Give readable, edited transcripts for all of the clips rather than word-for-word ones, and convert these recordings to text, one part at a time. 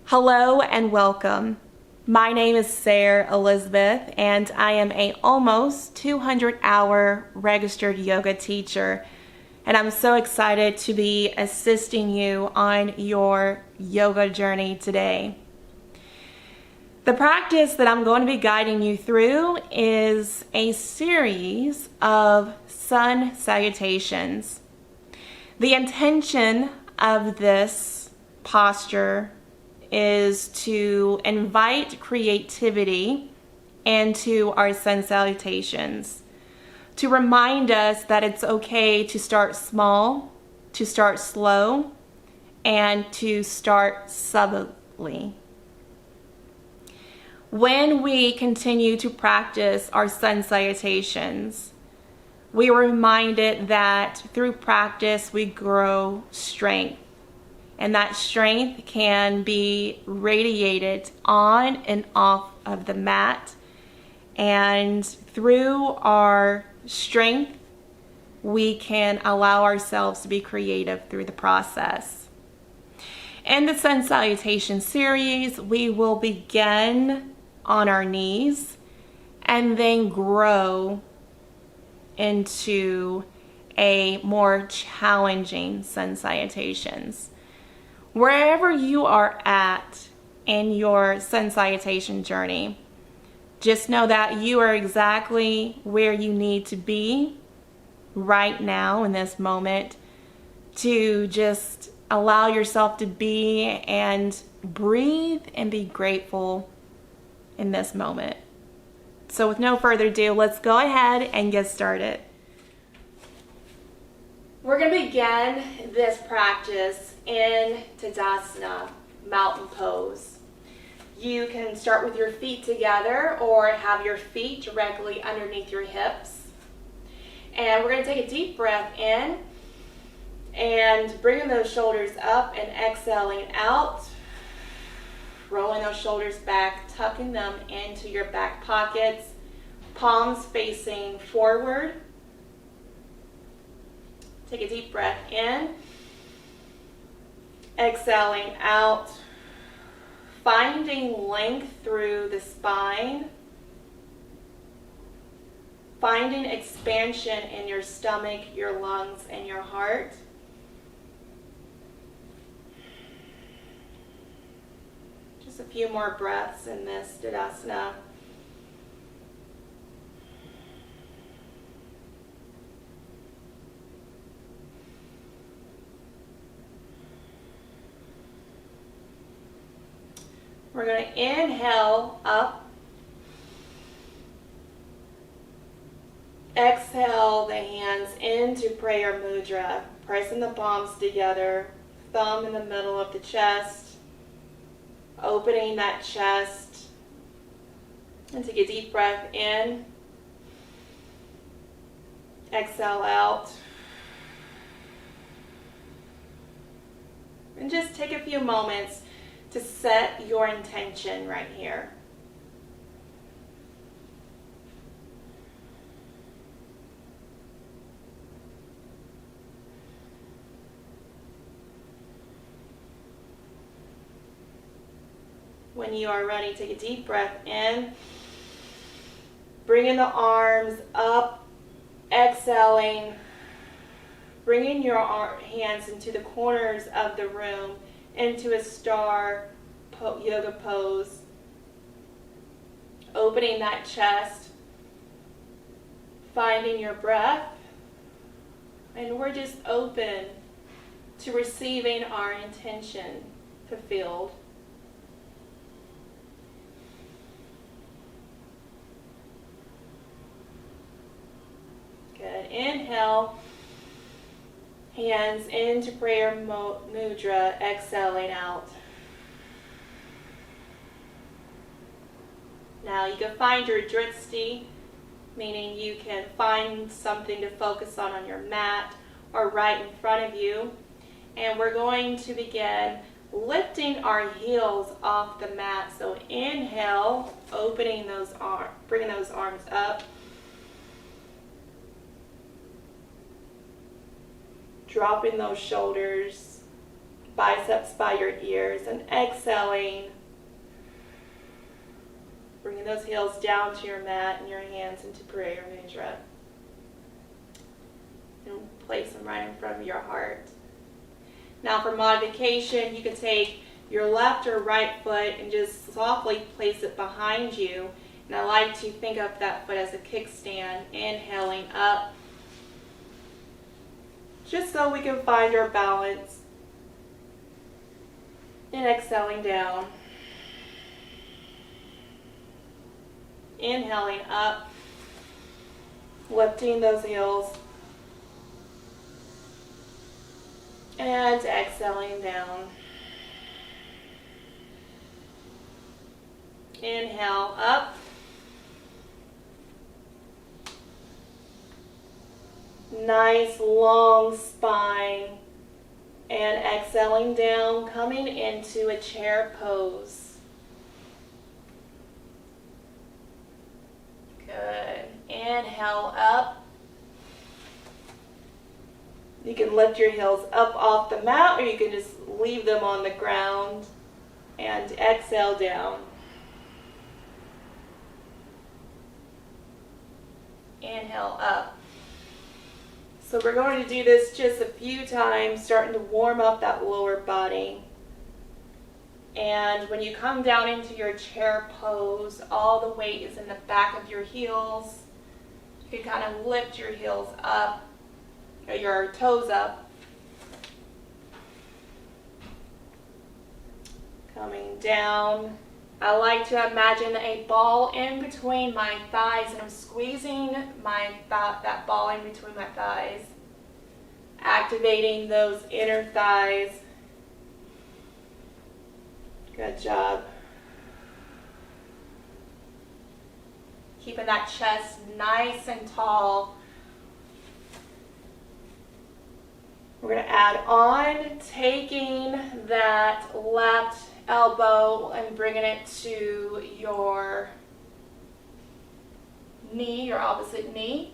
Hello and welcome. My name is Sarah Elizabeth and I am a almost 200-hour registered yoga teacher, and I'm so excited to be assisting you on your yoga journey today. The practice that I'm going to be guiding you through is a series of Sun Salutations. The intention of this posture is to invite creativity into our Sun Salutations, to remind us that it's okay to start small, to start slow, and to start subtly. When we continue to practice our Sun Salutations, we are reminded that through practice we grow strength. And that strength can be radiated on and off of the mat. And through our strength, we can allow ourselves to be creative through the process. In the Sun Salutation series, we will begin on our knees and then grow into a more challenging Sun Salutations. Wherever you are at in your Sun Salutation journey, just know that you are exactly where you need to be right now in this moment to just allow yourself to be and breathe and be grateful in this moment. So with no further ado, let's go ahead and get started. We're going to begin this practice in Tadasana, mountain pose. You can start with your feet together or have your feet directly underneath your hips. And we're going to take a deep breath in and bringing those shoulders up and exhaling out. Rolling those shoulders back, tucking them into your back pockets, palms facing forward. Take a deep breath in, exhaling out, finding length through the spine, finding expansion in your stomach, your lungs, and your heart. Just a few more breaths in this Tadasana. We're going to inhale up, exhale the hands into prayer mudra, pressing the palms together, thumb in the middle of the chest, opening that chest, and take a deep breath in, exhale out, and just take a few moments to set your intention right here. When you are ready, take a deep breath in, bringing the arms up, exhaling, bringing your hands into the corners of the room, into a star yoga pose, opening that chest, finding your breath, and we're just open to receiving our intention fulfilled. Good. Inhale. Hands into prayer mudra, exhaling out. Now you can find your drishti, meaning you can find something to focus on your mat or right in front of you. And we're going to begin lifting our heels off the mat. So inhale, opening those arms, bringing those arms up. Dropping those shoulders biceps by your ears, and exhaling, bringing those heels down to your mat and your hands into prayer mudra. And place them right in front of your heart. Now for modification, you can take your left or right foot and just softly place it behind you. And I like to think of that foot as a kickstand, inhaling up, just so we can find our balance, and exhaling down. Inhaling up, lifting those heels, and exhaling down. Inhale up, nice long spine, and exhaling down, coming into a chair pose. Good. Inhale up. You can lift your heels up off the mat, or you can just leave them on the ground, and exhale down. Inhale up. So we're going to do this just a few times, starting to warm up that lower body. And when you come down into your chair pose, all the weight is in the back of your heels. You can kind of lift your heels up, or your toes up. Coming down. I like to imagine a ball in between my thighs, and I'm squeezing that ball in between my thighs, activating those inner thighs. Good job. Keeping that chest nice and tall. We're going to add on, taking that left elbow and bringing it to your knee, your opposite knee.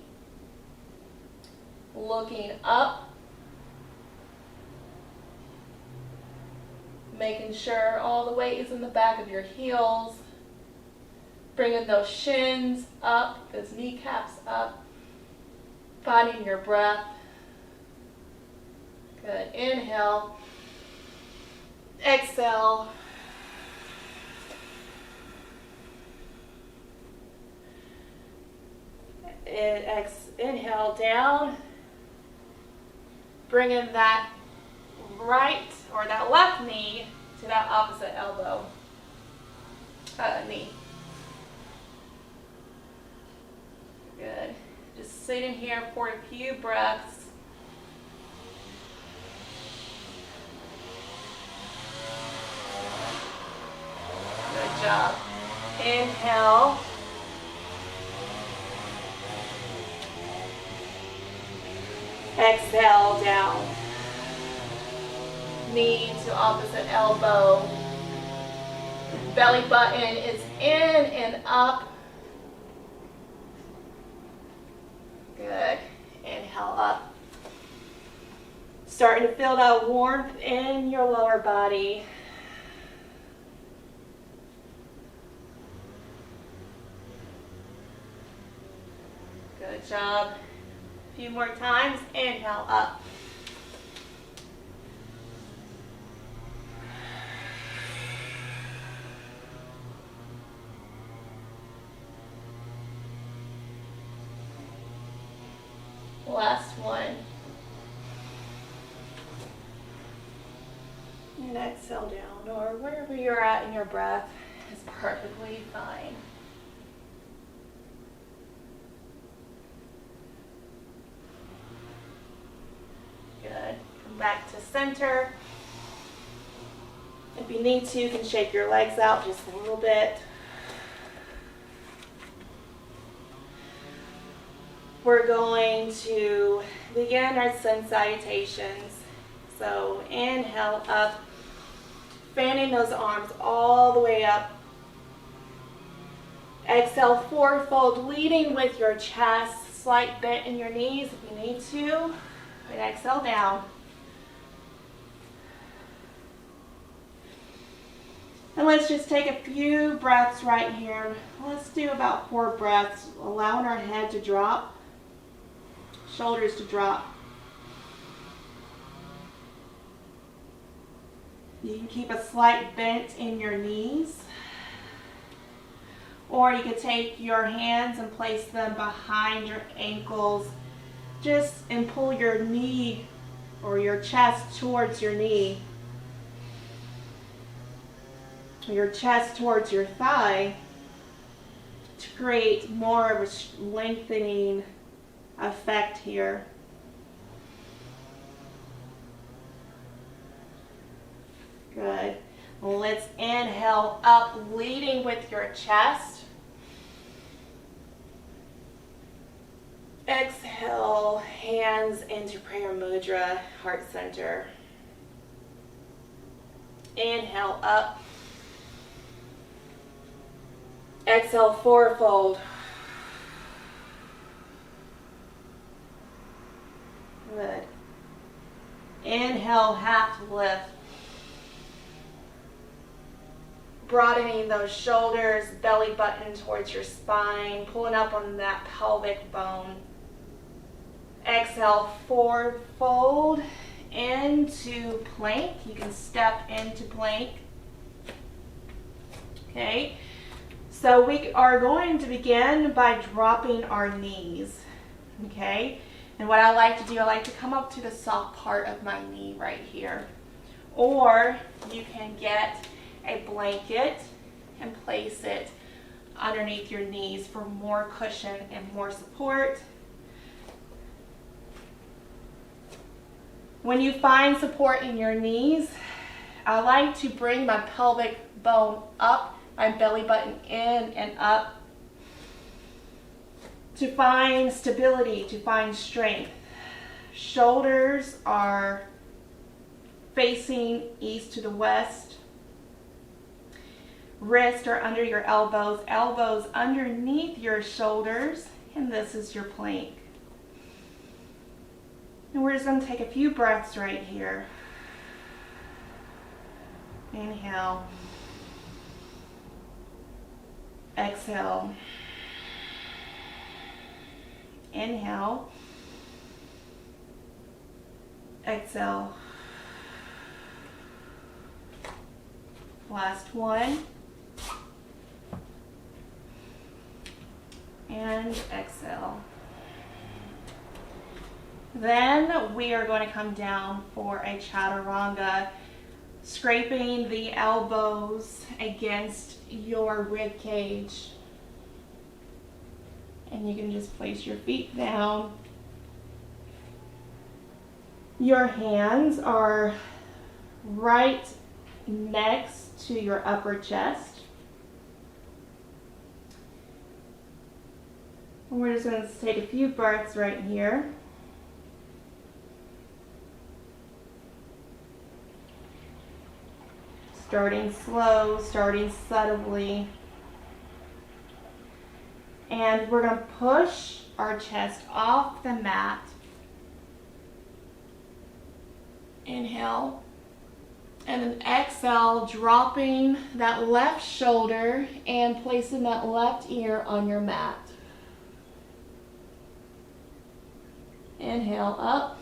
Looking up. Making sure all the weight is in the back of your heels. Bringing those shins up, those kneecaps up. Finding your breath. Good. Inhale. Exhale. Inhale down. Bringing that right or that left knee to that opposite elbow, knee. Good. Just sitting here for a few breaths. Good job. Inhale. Exhale down. Knee to opposite elbow. Belly button is in and up. Good. Inhale up. Starting to feel that warmth in your lower body. Good job. A few more times. Inhale up. Last one. And exhale down, or wherever you're at in your breath is perfectly fine. Good. Come back to center. If you need to, you can shake your legs out just a little bit. We're going to begin our Sun Salutations. So inhale up, fanning those arms all the way up. Exhale, fourfold, leading with your chest, slight bend in your knees if you need to. And exhale down. And let's just take a few breaths right here. Let's do about 4 breaths, allowing our head to drop, shoulders to drop. You can keep a slight bend in your knees, or you could take your hands and place them behind your ankles, and pull your knee or your chest towards your knee, your chest towards your thigh, to create more of a lengthening effect here. Good. Let's inhale up, leading with your chest. Exhale, hands into prayer mudra, heart center. Inhale up. Exhale, fourfold. Good. Inhale, half lift. Broadening those shoulders, belly button towards your spine, pulling up on that pelvic bone. Exhale, forward fold into plank. You can step into plank. Okay, so we are going to begin by dropping our knees. Okay, and what I like to do, I like to come up to the soft part of my knee right here. Or you can get a blanket and place it underneath your knees for more cushion and more support. When you find support in your knees, I like to bring my pelvic bone up, my belly button in and up, to find stability, to find strength. Shoulders are facing east to the west. Wrists are under your elbows, elbows underneath your shoulders, and this is your plank. And we're just going to take a few breaths right here. Inhale. Exhale. Inhale. Exhale. Last one. And exhale. Then we are going to come down for a chaturanga, scraping the elbows against your rib cage. And you can just place your feet down. Your hands are right next to your upper chest. And we're just going to take a few breaths right here. Starting slow, starting subtly. And we're going to push our chest off the mat. Inhale. And then exhale, dropping that left shoulder and placing that left ear on your mat. Inhale up.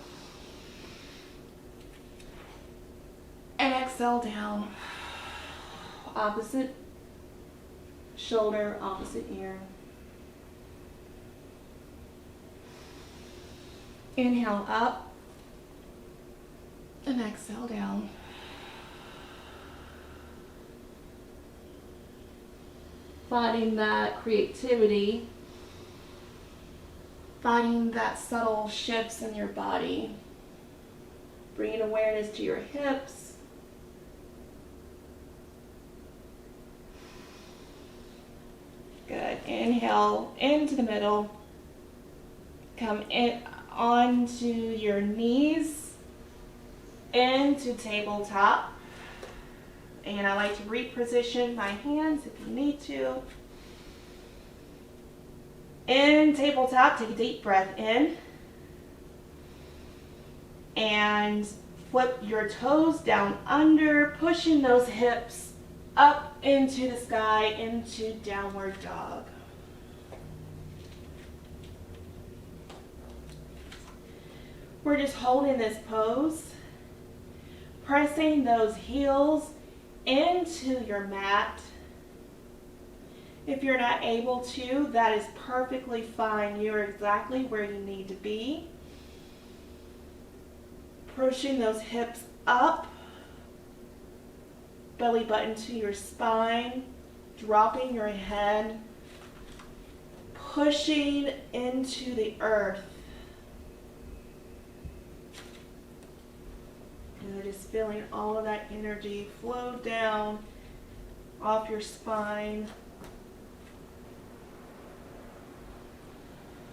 And exhale down. Opposite shoulder, opposite ear. Inhale up. And exhale down. Finding that creativity. Finding that subtle shifts in your body. Bringing awareness to your hips. Good. Inhale into the middle. Come in onto your knees. Into tabletop. And I like to reposition my hands if you need to. In tabletop, take a deep breath in. And flip your toes down under, pushing those hips up into the sky, into downward dog. We're just holding this pose, pressing those heels into your mat. If you're not able to, that is perfectly fine. You're exactly where you need to be. Pushing those hips up, belly button to your spine, dropping your head, pushing into the earth. And just feeling all of that energy flow down off your spine.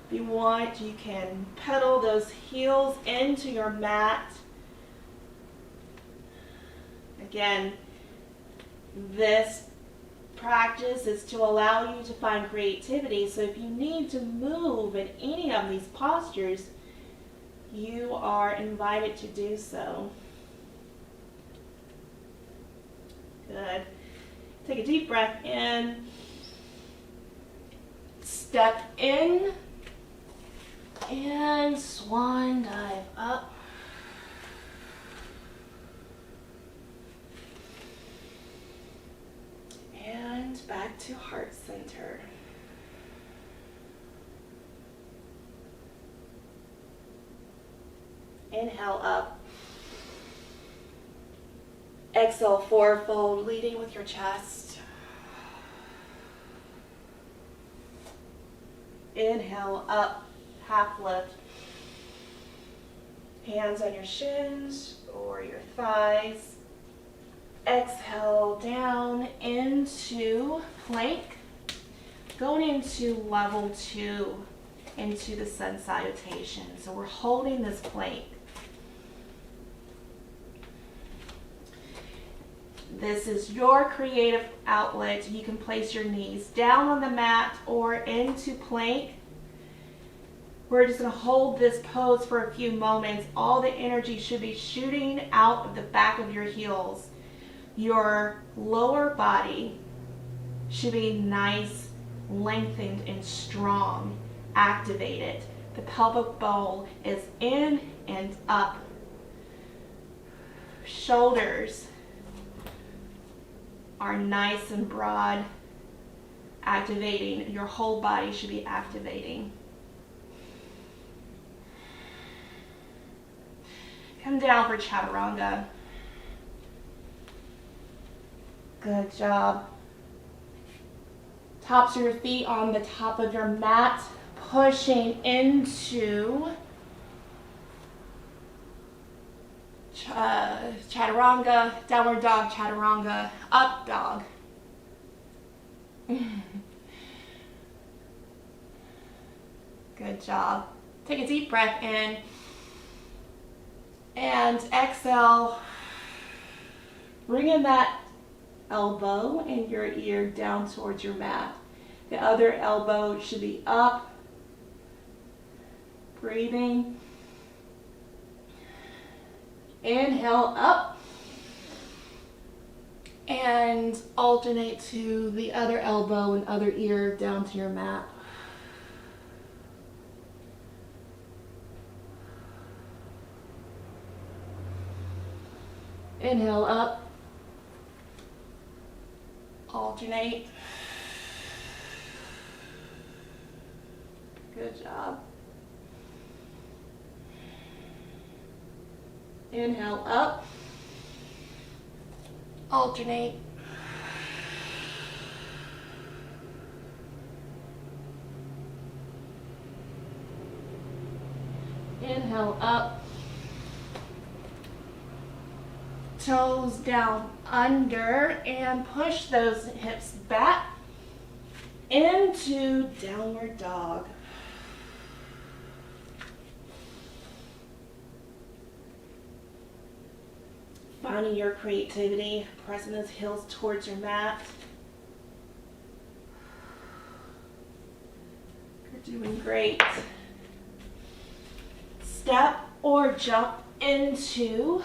If you want, you can pedal those heels into your mat. Again, this practice is to allow you to find creativity. So if you need to move in any of these postures, you are invited to do so. Good. Take a deep breath in. Step in. And swan dive up. And back to heart center. Inhale up. Exhale, fourfold, leading with your chest. Inhale up, half lift. Hands on your shins or your thighs. Exhale down into plank. Going into level 2, into the Sun Salutation. So we're holding this plank. This is your creative outlet. You can place your knees down on the mat or into plank. We're just going to hold this pose for a few moments. All the energy should be shooting out of the back of your heels. Your lower body should be nice, lengthened, and strong, activated. The pelvic bowl is in and up. Shoulders are nice and broad, activating. Your whole body should be activating. Come down for chaturanga. Good job. Tops of your feet on the top of your mat, pushing into chaturanga, downward dog, chaturanga, up dog. Good job. Take a deep breath in and exhale. Bringing that elbow and your ear down towards your mat. The other elbow should be up. Breathing. Inhale up and alternate to the other elbow and other ear down to your mat. Inhale up, alternate. Good job. Inhale up, alternate. Inhale up, toes down under, and push those hips back into downward dog. Finding your creativity, pressing those heels towards your mat. You're doing great. Step or jump into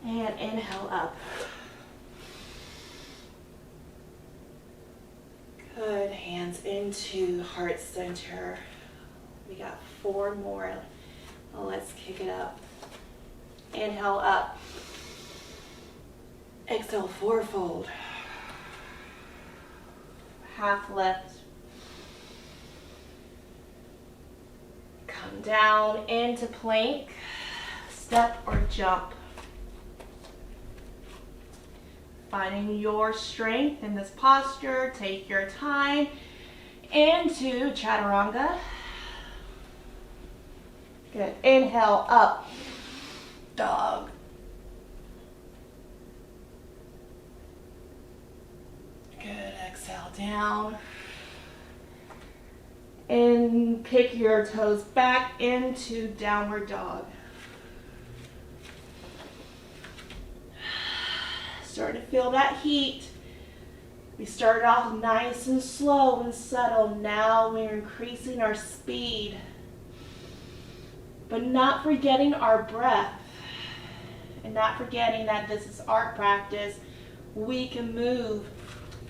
And inhale up. Good. Hands into heart center. We got 4 more. Well, let's kick it up. Inhale up. Exhale, fourfold. Half lift. Come down into plank, step or jump. Finding your strength in this posture, take your time into chaturanga. Good. Inhale up, dog. Good. Exhale down. And pick your toes back into downward dog. Start to feel that heat. We started off nice and slow and subtle. Now we're increasing our speed, but not forgetting our breath and not forgetting that this is our practice. We can move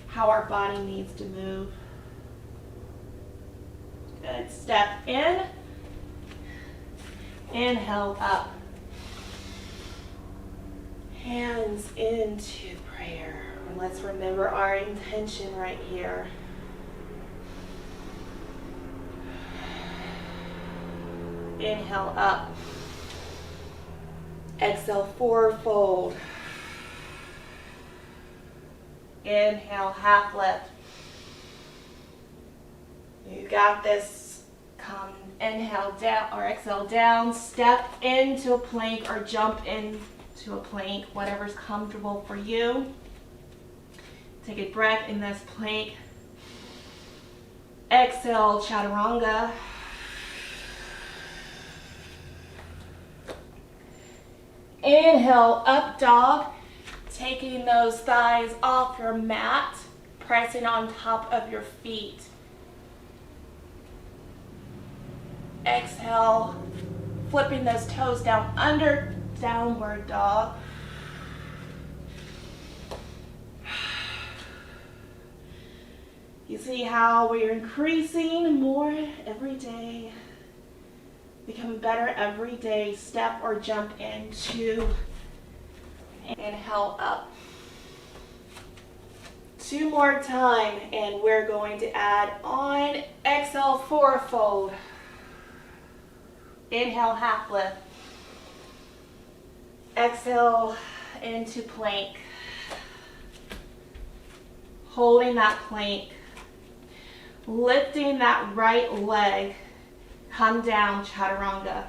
how our body needs to move. Good. Step in. Inhale up. Hands into prayer. And let's remember our intention right here. Inhale up. Exhale, fourfold. Inhale, half lift. You got this. Come, inhale down or exhale down. Step into a plank or jump into a plank, whatever's comfortable for you. Take a breath in this plank. Exhale, chaturanga. Inhale, up dog. Taking those thighs off your mat, pressing on top of your feet. Exhale, flipping those toes down under downward dog. You see how we're increasing more every day, becoming better every day. Step or jump into. Inhale up. 2 more time, and we're going to add on. Exhale, fourfold. Inhale, half lift. Exhale into plank. Holding that plank. Lifting that right leg. Come down, chaturanga.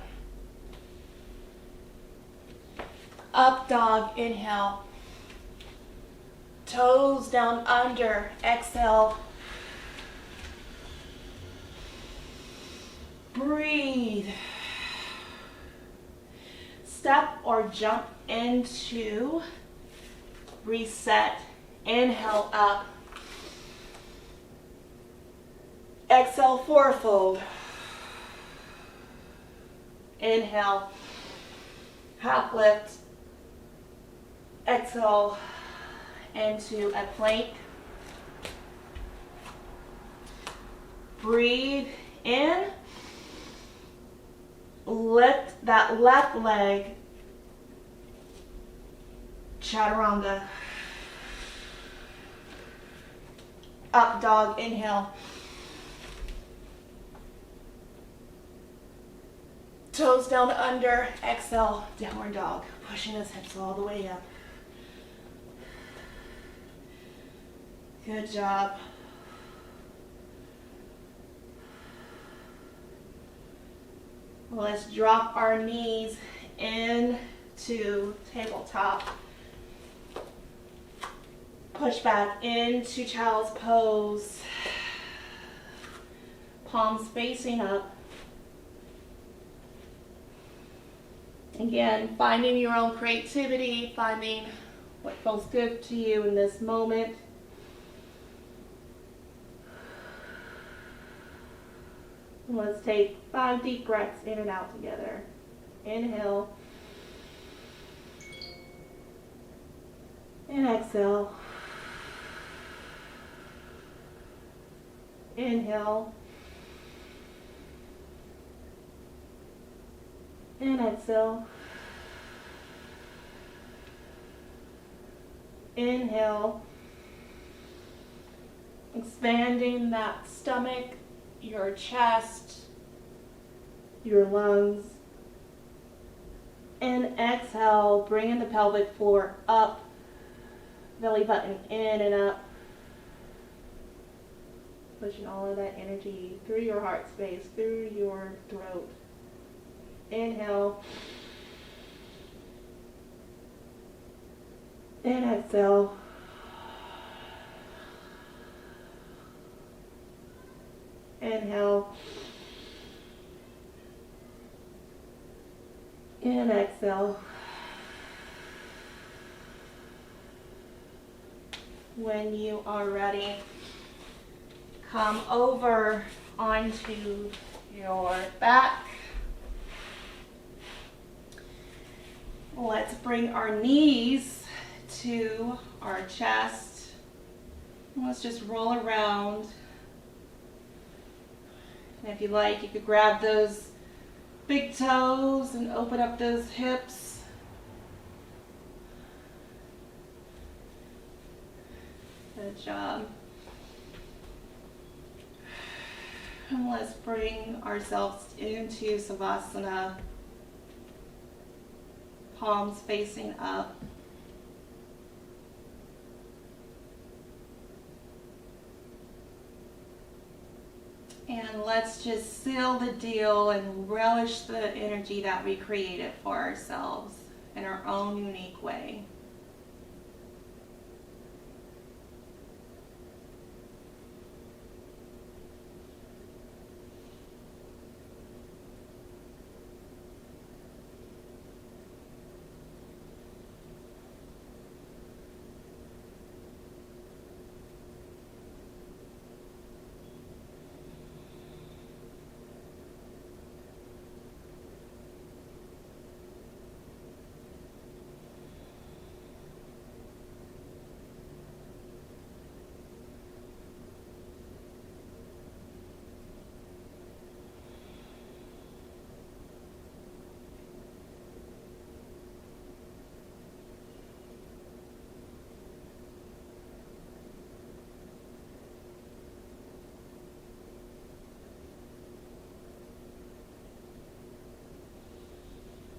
Up dog, inhale. Toes down under, exhale. Breathe. Step or jump into reset. Inhale up. Exhale, fourfold. Inhale, half lift. Exhale into a plank. Breathe in. Lift that left leg. Chaturanga. Up dog, inhale. Toes down under, exhale, downward dog. Pushing those hips all the way up. Good job. Let's drop our knees into tabletop. Push back into child's pose. Palms facing up. Again, finding your own creativity, finding what feels good to you in this moment. And let's take 5 deep breaths in and out together. Inhale. exhale. Inhale. And exhale. Inhale. Expanding that stomach, your chest, your lungs. And exhale, bringing the pelvic floor up, belly button in and up. Pushing all of that energy through your heart space, through your throat. Inhale. And exhale. Inhale. And exhale. When you are ready, come over onto your back. Let's bring our knees to our chest. Let's just roll around. And if you like, you could grab those big toes and open up those hips. Good job. And let's bring ourselves into Savasana. Palms facing up. And let's just seal the deal and relish the energy that we created for ourselves in our own unique way.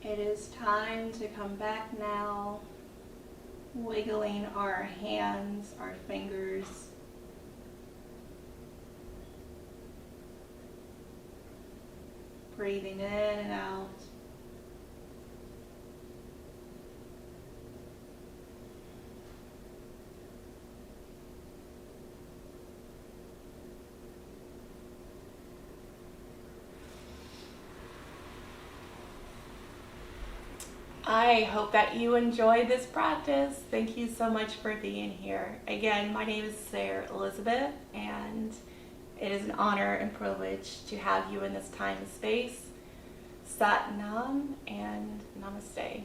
It is time to come back now, wiggling our hands, our fingers. Breathing in and out. I hope that you enjoyed this practice. Thank you so much for being here. Again, my name is Sarah Elizabeth, and it is an honor and privilege to have you in this time and space. Sat Nam and Namaste.